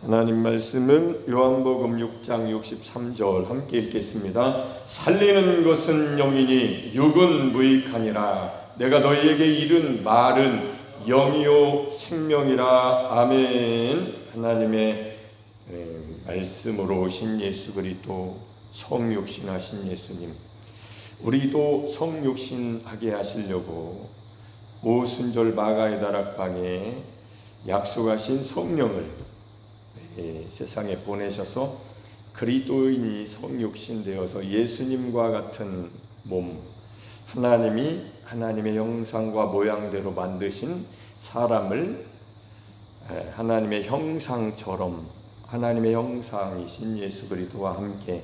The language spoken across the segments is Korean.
하나님 말씀은 요한복음 6장 63절 함께 읽겠습니다. 살리는 것은 영이니 육은 무익하니라. 내가 너희에게 이른 말은 영이요 생명이라. 아멘. 하나님의 말씀으로 오신 예수 그리스도, 성육신하신 예수님, 우리도 성육신하게 하시려고 오순절 마가의 다락방에 약속하신 성령을 세상에 보내셔서 그리스도인이 성육신 되어서 예수님과 같은 몸, 하나님의 형상과 모양대로 만드신 사람을 하나님의 형상처럼, 하나님의 형상이신 예수 그리스도와 함께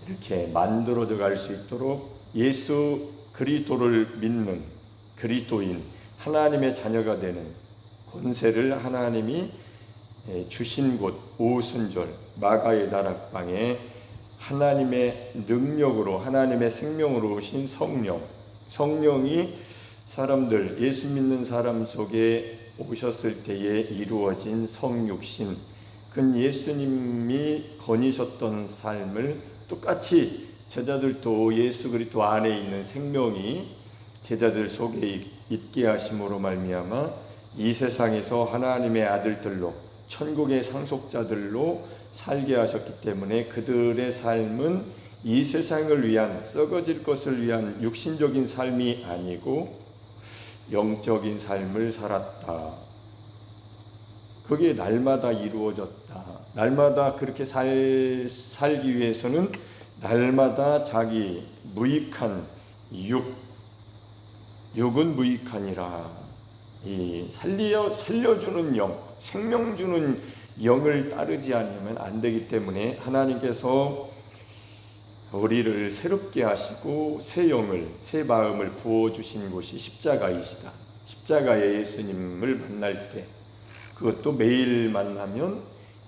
이렇게 만들어져 갈 수 있도록 예수 그리스도를 믿는 그리스도인, 하나님의 자녀가 되는 권세를 하나님이 주신 곳 오순절 마가의 다락방에 하나님의 능력으로, 하나님의 생명으로 오신 성령이 사람들, 예수 믿는 사람 속에 오셨을 때에 이루어진 성육신, 그 예수님이 거니셨던 삶을 똑같이 제자들도 예수 그리스도 안에 있는 생명이 제자들 속에 있게 하심으로 말미암아 이 세상에서 하나님의 아들들로, 천국의 상속자들로 살게 하셨기 때문에 그들의 삶은 이 세상을 위한, 썩어질 것을 위한 육신적인 삶이 아니고 영적인 삶을 살았다. 그게 날마다 이루어졌다. 날마다 그렇게 살기 위해서는 날마다 자기 무익한 육은 무익하니라. 이 살려주는 영, 생명 주는 영을 따르지 않으면 안 되기 때문에 하나님께서 우리를 새롭게 하시고 새 영을, 새 마음을 부어주신 곳이 십자가이시다. 십자가의 예수님을 만날 때, 그것도 매일 만나면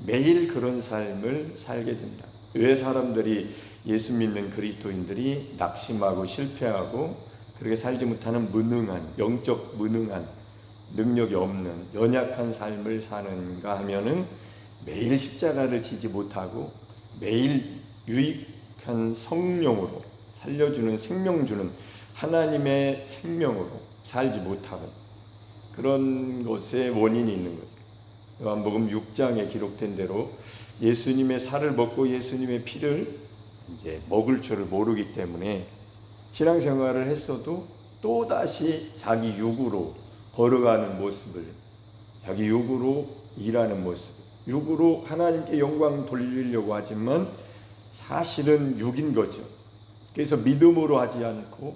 매일 그런 삶을 살게 된다. 왜 사람들이, 예수 믿는 그리스도인들이 낙심하고 실패하고 그렇게 살지 못하는 무능한, 영적 무능한, 능력이 없는 연약한 삶을 사는가 하면은 매일 십자가를 지지 못하고 매일 유익한 성령으로, 살려주는, 생명 주는 하나님의 생명으로 살지 못하는 그런 것의 원인이 있는 거죠. 요한복음 6장에 기록된 대로 예수님의 살을 먹고 예수님의 피를 이제 먹을 줄을 모르기 때문에 신앙생활을 했어도 또다시 자기 육으로 걸어가는 모습을, 자기 육으로 일하는 모습, 육으로 하나님께 영광 돌리려고 하지만 사실은 육인 거죠. 그래서 믿음으로 하지 않고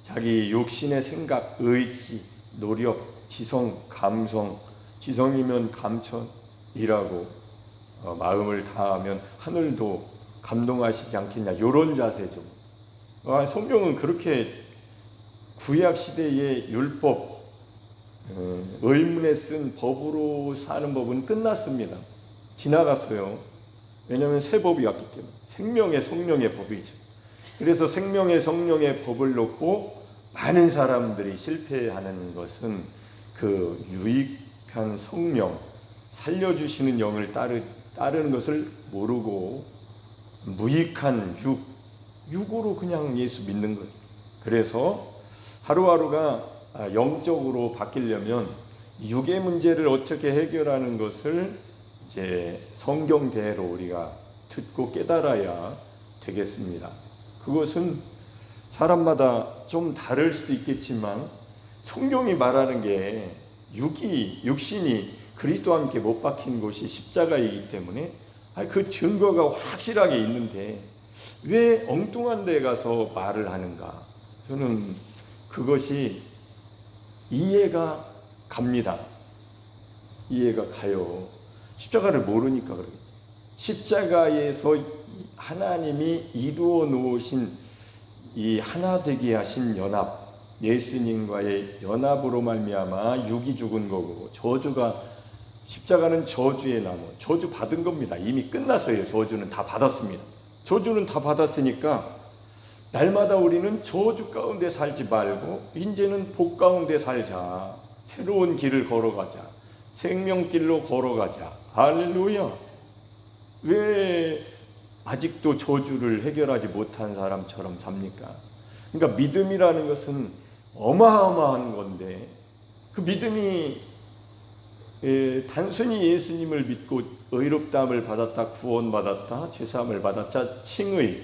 자기 육신의 생각, 의지, 노력, 지성, 감성, 지성이면 감천이라고 마음을 다하면 하늘도 감동하시지 않겠냐, 이런 자세죠. 성경은 그렇게 구약 시대의 율법, 의문에 쓴 법으로 사는 법은 끝났습니다. 지나갔어요. 왜냐하면 새 법이 왔기 때문에. 생명의 성령의 법이죠. 그래서 생명의 성령의 법을 놓고 많은 사람들이 실패하는 것은 그 유익한 성령, 살려주시는 영을 따르는 것을 모르고 무익한 육으로 그냥 예수 믿는 거죠. 그래서 하루하루가 영적으로 바뀌려면 육의 문제를 어떻게 해결하는 것을 이제 성경대로 우리가 듣고 깨달아야 되겠습니다. 그것은 사람마다 좀 다를 수도 있겠지만 성경이 말하는 게 육신이 그리스도와 함께 못 박힌 곳이 십자가이기 때문에 그 증거가 확실하게 있는데 왜 엉뚱한 데 가서 말을 하는가? 저는 그것이 이해가 갑니다. 이해가 가요. 십자가를 모르니까 그러겠지. 십자가에서 하나님이 이루어 놓으신 이 하나 되게 하신 연합, 예수님과의 연합으로 말미암아 육이 죽은 거고, 십자가는 저주의 나무, 저주 받은 겁니다. 이미 끝났어요. 저주는 다 받았습니다. 저주는 다 받았으니까 날마다 우리는 저주 가운데 살지 말고 이제는 복 가운데 살자. 새로운 길을 걸어가자. 생명길로 걸어가자 할렐루야. 왜 아직도 저주를 해결하지 못한 사람처럼 삽니까? 그러니까 믿음이라는 것은 어마어마한 건데, 그 믿음이 단순히 예수님을 믿고 의롭다함을 받았다, 구원받았다, 죄사함을 받았다, 칭의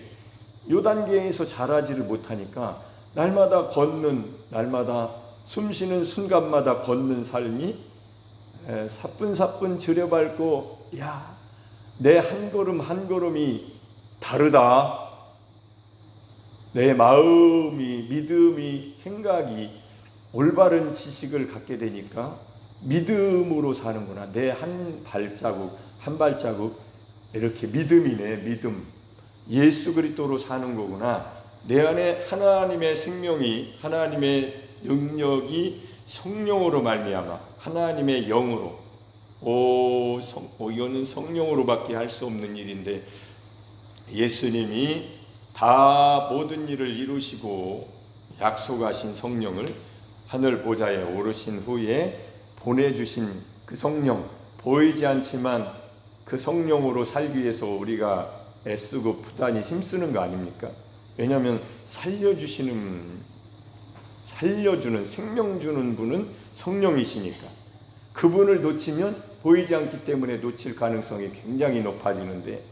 요 단계에서 자라지를 못하니까 날마다 걷는, 날마다 숨쉬는 순간마다 걷는 삶이 사뿐사뿐 들여밟고, 야, 내 한 걸음 한 걸음이 다르다. 내 마음이, 믿음이, 생각이 올바른 지식을 갖게 되니까 믿음으로 사는구나. 내 한 발자국 한 발자국 이렇게 믿음이네. 믿음, 예수 그리스도로 사는 거구나. 내 안에 하나님의 생명이, 하나님의 능력이 성령으로 말미암아, 하나님의 영으로, 이거는 성령으로밖에 할 수 없는 일인데, 예수님이 다 모든 일을 이루시고 약속하신 성령을 하늘 보좌에 오르신 후에 보내주신 그 성령, 보이지 않지만 그 성령으로 살기 위해서 우리가 애쓰고 부단히 힘쓰는 거 아닙니까? 왜냐하면 살려주는 생명 주는 분은 성령이시니까. 그분을 놓치면 보이지 않기 때문에 놓칠 가능성이 굉장히 높아지는데,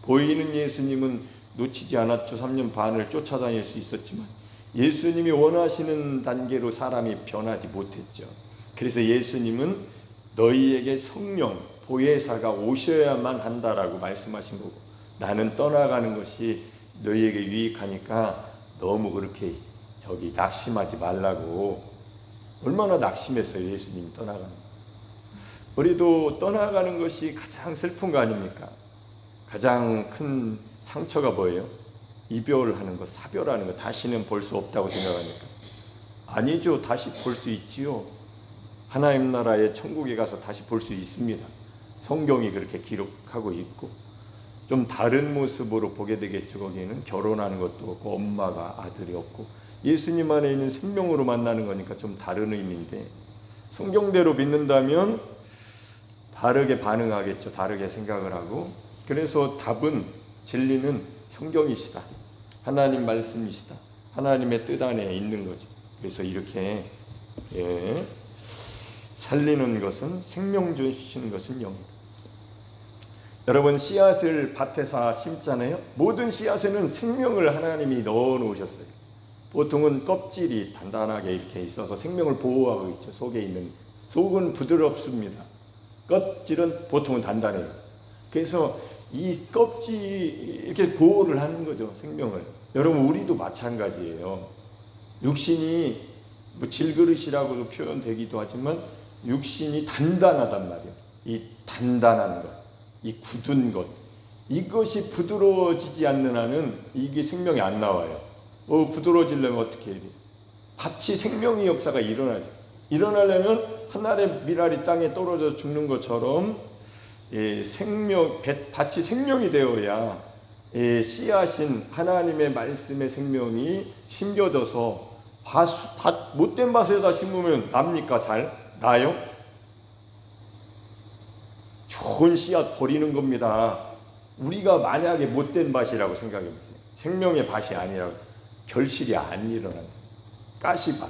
보이는 예수님은 놓치지 않았죠. 3년 반을 쫓아다닐 수 있었지만 예수님이 원하시는 단계로 사람이 변하지 못했죠. 그래서 예수님은 너희에게 성령, 보혜사가 오셔야만 한다라고 말씀하신 거고, 나는 떠나가는 것이 너희에게 유익하니까 너무 그렇게 낙심하지 말라고. 얼마나 낙심했어요, 예수님이 떠나가는 거. 우리도 떠나가는 것이 가장 슬픈 거 아닙니까? 가장 큰 상처가 뭐예요? 이별하는 것, 사별하는 것. 다시는 볼 수 없다고 생각하니까. 아니죠. 다시 볼 수 있지요. 하나님 나라의 천국에 가서 다시 볼 수 있습니다. 성경이 그렇게 기록하고 있고, 좀 다른 모습으로 보게 되겠죠. 거기에는 결혼하는 것도 없고 엄마가 아들이 없고 예수님 안에 있는 생명으로 만나는 거니까 좀 다른 의미인데, 성경대로 믿는다면 다르게 반응하겠죠. 다르게 생각을 하고. 그래서 답은, 진리는 성경이시다, 하나님 말씀이시다, 하나님의 뜻 안에 있는 거죠. 그래서 이렇게 살리는 것은, 생명 주시는 것은 영이다. 여러분, 씨앗을 밭에서 심잖아요. 모든 씨앗에는 생명을 하나님이 넣어 놓으셨어요. 보통은 껍질이 단단하게 이렇게 있어서 생명을 보호하고 있죠. 속에 있는, 속은 부드럽습니다. 껍질은 보통은 단단해요. 그래서 이 껍질 이렇게 보호를 하는 거죠, 생명을. 여러분, 우리도 마찬가지예요. 육신이 뭐 질그릇이라고도 표현되기도 하지만 육신이 단단하단 말이에요. 이 단단한 것, 이 굳은 것, 이것이 부드러워지지 않는 한은 이게 생명이 안 나와요. 부드러워지려면 어떻게 해야 돼요? 밭이 생명의 역사가 일어나죠. 일어나려면 하늘의 미랄이 땅에 떨어져 죽는 것처럼 밭이 생명이 되어야 씨앗인 하나님의 말씀의 생명이 심겨져서, 못된 밭에다 심으면 납니까? 잘 나요? 좋은 씨앗 버리는 겁니다. 우리가 만약에 못된 밭이라고 생각해 보세요. 생명의 밭이 아니라 결실이 안 일어난다. 가시밭,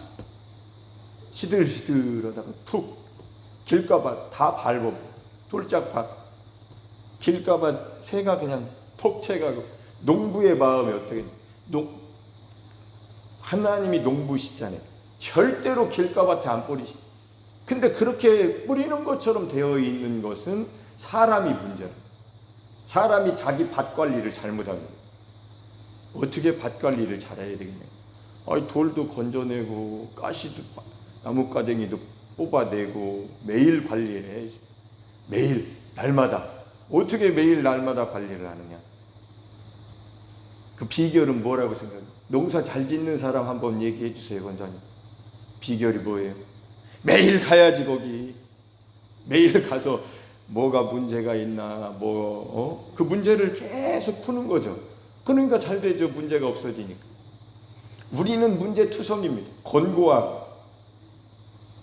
시들시들하다가 툭, 길가밭 다 밟아, 돌짝밭, 길가밭 새가 그냥 톡 채가고. 농부의 마음이 어떻게, 하나님이 농부시잖아요. 절대로 길가밭에 안 뿌리시. 근데 그렇게 뿌리는 것처럼 되어 있는 것은 사람이 문제라. 사람이 자기 밭 관리를 잘못합니다. 어떻게 밭 관리를 잘해야 되겠냐? 돌도 건져내고 가시도, 나뭇가쟁이도 뽑아내고 매일 관리를 해야지. 매일, 날마다. 어떻게 매일 날마다 관리를 하느냐? 그 비결은 뭐라고 생각해요? 농사 잘 짓는 사람 한번 얘기해 주세요, 권사님. 비결이 뭐예요? 매일 가야지. 거기 매일 가서 뭐가 문제가 있나, 그 문제를 계속 푸는 거죠. 그러니까 잘 되죠. 문제가 없어지니까. 우리는 문제투성입니다. 권고하고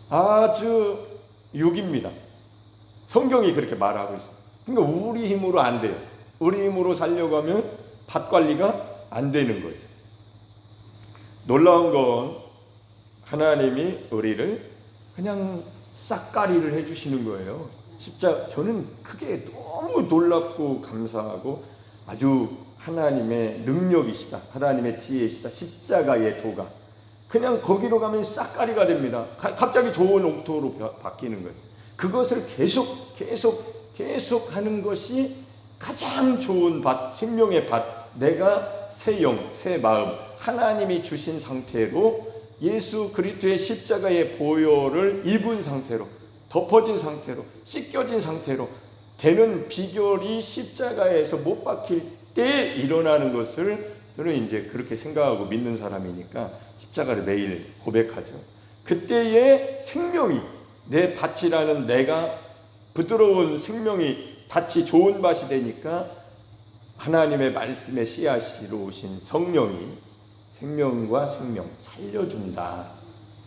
아주 육입니다. 성경이 그렇게 말하고 있어요. 그러니까 우리 힘으로 안 돼요. 우리 힘으로 살려고 하면 밭 관리가 안 되는 거죠. 놀라운 건 하나님이 우리를 그냥 싹가리를 해주시는 거예요. 저는 그게 너무 놀랍고 감사하고 아주 하나님의 능력이시다. 하나님의 지혜이시다. 십자가의 도가. 그냥 거기로 가면 싹가리가 됩니다. 갑자기 좋은 옥토로 바뀌는 거예요. 그것을 계속 하는 것이 가장 좋은 밭, 생명의 밭. 내가 새 영, 새 마음, 하나님이 주신 상태로 예수 그리스도의 십자가의 보혈을 입은 상태로, 덮어진 상태로, 씻겨진 상태로 되는 비결이 십자가에서 못 박힐 때 일어나는 것을 저는 이제 그렇게 생각하고 믿는 사람이니까 십자가를 매일 고백하죠. 그때의 생명이, 내 밭이라는 내가 부드러운 생명이, 밭이 좋은 밭이 되니까 하나님의 말씀의 씨앗으로 오신 성령이 생명과 생명 살려준다.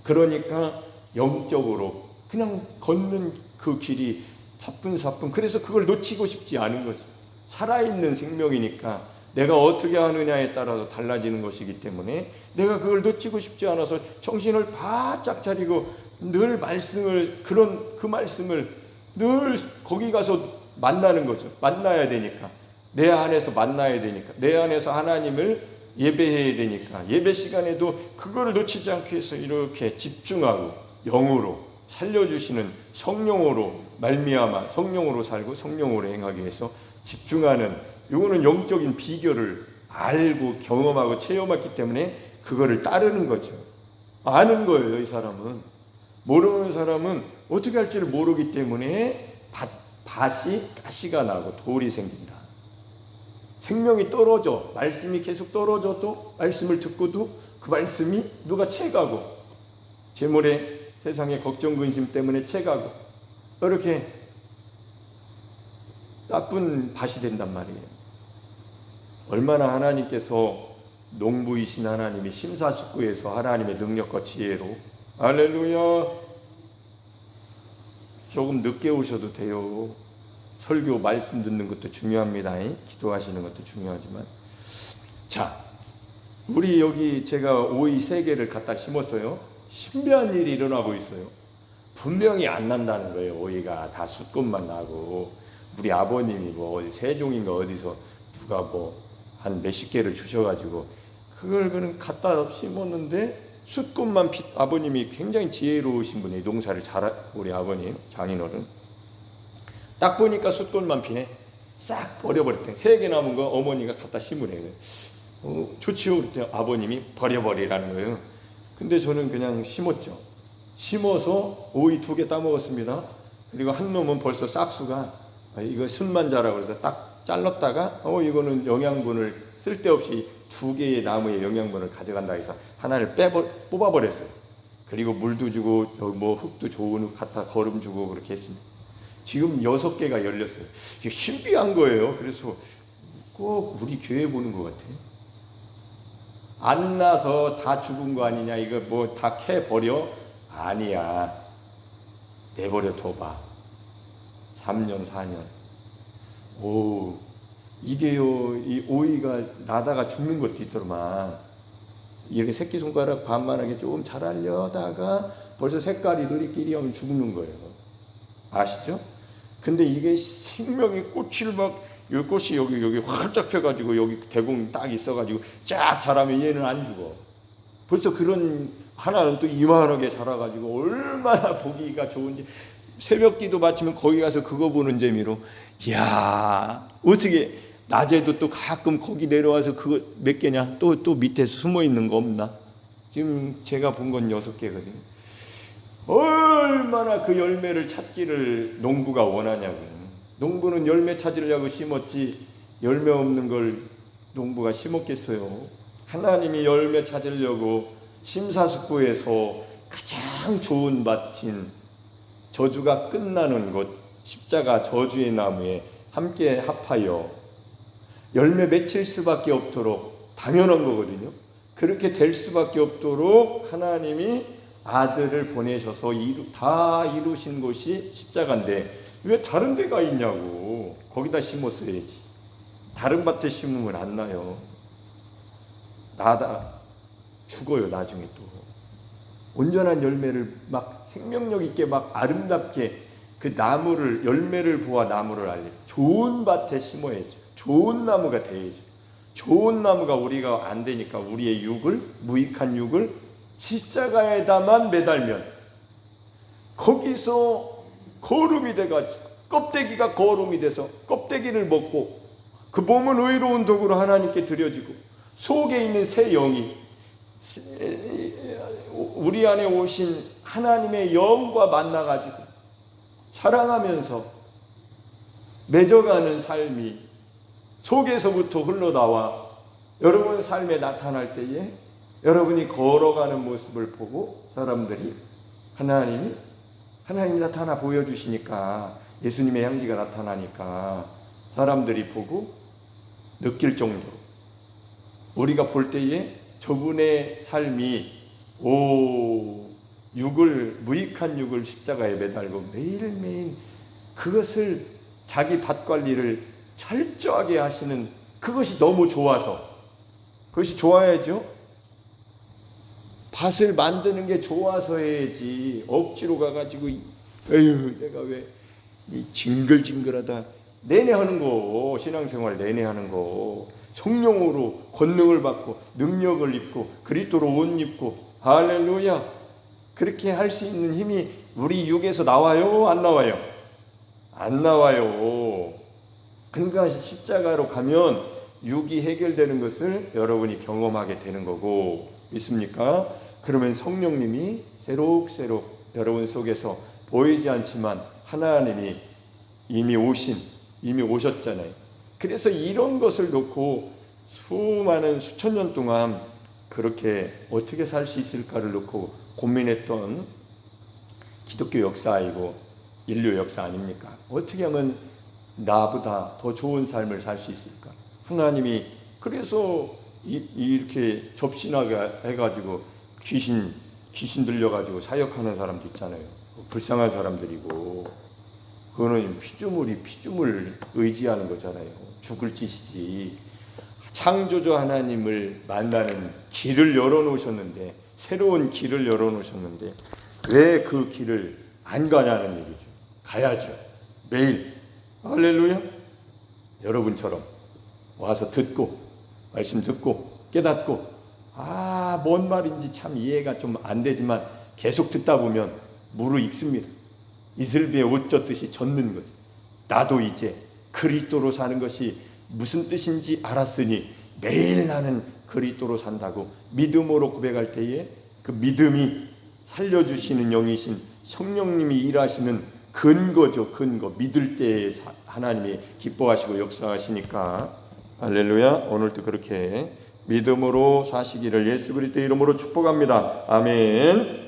그러니까 영적으로 그냥 걷는 그 길이 사뿐사뿐, 그래서 그걸 놓치고 싶지 않은 거죠. 살아있는 생명이니까 내가 어떻게 하느냐에 따라서 달라지는 것이기 때문에 내가 그걸 놓치고 싶지 않아서 정신을 바짝 차리고 늘 말씀을, 그 말씀을 늘 거기 가서 만나는 거죠. 만나야 되니까, 내 안에서 만나야 되니까, 내 안에서 하나님을 예배해야 되니까 예배 시간에도 그거를 놓치지 않기 위해서 이렇게 집중하고 영으로 살려주시는 성령으로 말미암아 성령으로 살고 성령으로 행하기 위해서 집중하는, 이거는 영적인 비결을 알고 경험하고 체험했기 때문에 그거를 따르는 거죠. 아는 거예요. 이 사람은. 모르는 사람은 어떻게 할지를 모르기 때문에 밭이 가시가 나고 돌이 생긴다. 생명이 떨어져, 말씀이 계속 떨어져도, 말씀을 듣고도 그 말씀이 누가 채가고, 재물에 세상의 걱정 근심 때문에 채가고 이렇게 나쁜 밭이 된단 말이에요. 얼마나 하나님께서 농부이신 하나님이 심사숙고해서 하나님의 능력과 지혜로, 할렐루야, 조금 늦게 오셔도 돼요. 설교 말씀 듣는 것도 중요합니다. 기도하시는 것도 중요하지만, 자, 우리 여기 제가 오이 3개를 갖다 심었어요. 신비한 일이 일어나고 있어요. 분명히 안 난다는 거예요. 오이가 다 숫꽃만 나고, 우리 아버님이 뭐 어디 세종인가 어디서 누가 뭐 한 몇십 개를 주셔가지고 그걸 그냥 갖다 심었는데 숫꽃만 아버님이 굉장히 지혜로우신 분이, 농사를 우리 아버님 장인어른, 딱 보니까 숫꽃만 피네. 싹 버려버렸대. 3개 남은 거 어머니가 갖다 심으래요. 좋지요. 그랬더니 아버님이 버려버리라는 거예요. 근데 저는 그냥 심었죠. 심어서 오이 2개 따먹었습니다. 그리고 한 놈은 벌써 싹수가, 이거 순만 자라고 그래서 딱 잘랐다가 이거는 영양분을 쓸데없이 2개의 나무의 영양분을 가져간다 해서 하나를 뽑아버렸어요. 그리고 물도 주고 뭐 흙도 좋은 흙 갖다 거름 주고 그렇게 했습니다. 지금 6개가 열렸어요. 이게 신비한 거예요. 그래서 꼭 우리 교회 보는 것 같아. 안 나서 다 죽은 거 아니냐, 이거 뭐 다 캐 버려? 아니야. 내버려 둬봐. 3년 4년. 오, 이게요, 이 오이가 나다가 죽는 것도 있더만. 이렇게 새끼손가락 반만하게 조금 자라려다가 벌써 색깔이 너리끼리 하면 죽는 거예요. 아시죠? 근데 이게 생명의 꽃을 이 꽃이 여기 활짝 펴가지고 여기 대공이 딱 있어가지고 쫙 자라면 얘는 안 죽어. 벌써 그런 하나는 또 이만하게 자라가지고 얼마나 보기가 좋은지, 새벽 기도 마치면 거기 가서 그거 보는 재미로, 이야, 어떻게 낮에도 또 가끔 거기 내려와서 그거 몇 개냐, 또 밑에 숨어 있는 거 없나? 지금 제가 본 건 6개거든요. 얼마나 그 열매를 찾기를 농부가 원하냐고요. 농부는 열매 찾으려고 심었지 열매 없는 걸 농부가 심었겠어요. 하나님이 열매 찾으려고 심사숙고해서 가장 좋은 밭인 저주가 끝나는 곳, 십자가 저주의 나무에 함께 합하여 열매 맺힐 수밖에 없도록, 당연한 거거든요. 그렇게 될 수밖에 없도록 하나님이 아들을 보내셔서 다 이루신 곳이 십자가인데 왜 다른 데가 있냐고. 거기다 심었어야지. 다른 밭에 심으면 안 나요. 나다 죽어요. 나중에 또 온전한 열매를 막 생명력 있게 막 아름답게 그 나무를, 열매를 보아 나무를 알려. 좋은 밭에 심어야죠. 좋은 나무가 돼야죠. 좋은 나무가 우리가 안 되니까 우리의 육을, 무익한 육을 십자가에다만 매달면 거기서 거름이 돼가지고 껍데기가 거름이 돼서 껍데기를 먹고 그 몸은 의로운 도구로 하나님께 드려지고 속에 있는 새 영이 우리 안에 오신 하나님의 영과 만나가지고 사랑하면서 맺어가는 삶이 속에서부터 흘러나와 여러분 삶에 나타날 때에 여러분이 걸어가는 모습을 보고 사람들이 하나님이 나타나 보여주시니까 예수님의 향기가 나타나니까 사람들이 보고 느낄 정도로 우리가 볼 때에 저분의 삶이 무익한 육을 십자가에 매달고 매일매일 그것을 자기 밭 관리를 철저하게 하시는 그것이 너무 좋아서 그것이 좋아야죠. 밭을 만드는 게 좋아서 해야지 억지로 가가지고 에휴 내가 왜 이 징글징글하다 내내 하는 거 신앙생활 내내 하는 거 성령으로 권능을 받고 능력을 입고 그리스도로 옷 입고 할렐루야 그렇게 할 수 있는 힘이 우리 육에서 나와요? 안 나와요? 안 나와요. 그러니까 십자가로 가면 육이 해결되는 것을 여러분이 경험하게 되는 거고 믿습니까? 그러면 성령님이 새록새록 여러분 속에서 보이지 않지만 하나님이 이미 오셨잖아요. 그래서 이런 것을 놓고 수천 년 동안 그렇게 어떻게 살 수 있을까를 놓고 고민했던 기독교 역사이고 인류 역사 아닙니까? 어떻게 하면 나보다 더 좋은 삶을 살 수 있을까? 하나님이 그래서 이렇게 접신하게 해가지고 귀신 들려가지고 사역하는 사람도 있잖아요. 불쌍한 사람들이고 그거는 피조물 의지하는 거잖아요. 죽을 짓이지. 창조주 하나님을 만나는 길을 열어놓으셨는데 새로운 길을 열어놓으셨는데 왜 그 길을 안 가냐는 얘기죠. 가야죠. 매일 할렐루야. 여러분처럼 와서 듣고 말씀 듣고 깨닫고 뭔 말인지 참 이해가 좀 안 되지만 계속 듣다 보면 무르익습니다. 이슬비에 옷 젖듯이 젖는 거죠. 나도 이제 그리스도로 사는 것이 무슨 뜻인지 알았으니 매일 나는 그리스도로 산다고 믿음으로 고백할 때에 그 믿음이 살려주시는 영이신 성령님이 일하시는 근거죠. 근거. 믿을 때에 하나님이 기뻐하시고 역사하시니까 할렐루야. 오늘도 그렇게 믿음으로 사시기를 예수 그리스도의 이름으로 축복합니다. 아멘.